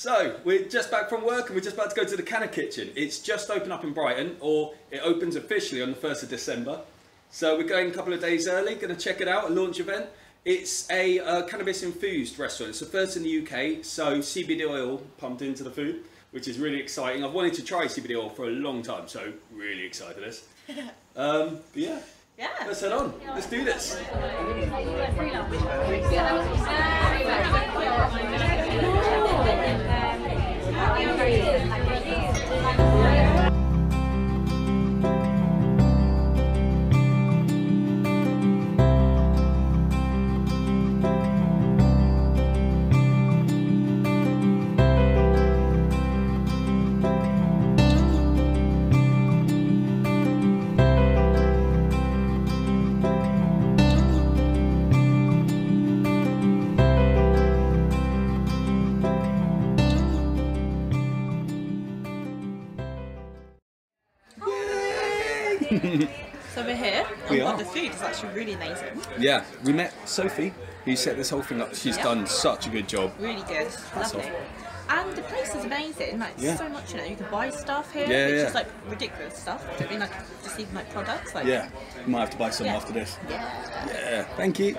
So, we're just back from work and we're just about to go to the Canna Kitchen. It's just opened up in Brighton, or it opens officially on the 1st of December. So we're going a couple of days early, going to check it out, a launch event. It's a cannabis-infused restaurant. It's the first in the UK, so CBD oil pumped into the food, which is really exciting. I've wanted to try CBD oil for a long time, so really excited this. But yeah, let's head on. Let's do this. So we're here, and the food is actually really amazing. Yeah, we met Sophie, who set this whole thing up. She's done such a good job. Really good, lovely. And the place is amazing, like so much, you know, you can buy stuff here, it's just like ridiculous stuff. I mean, like, just even like products. Like, yeah, you might have to buy some after this. Yeah, thank you.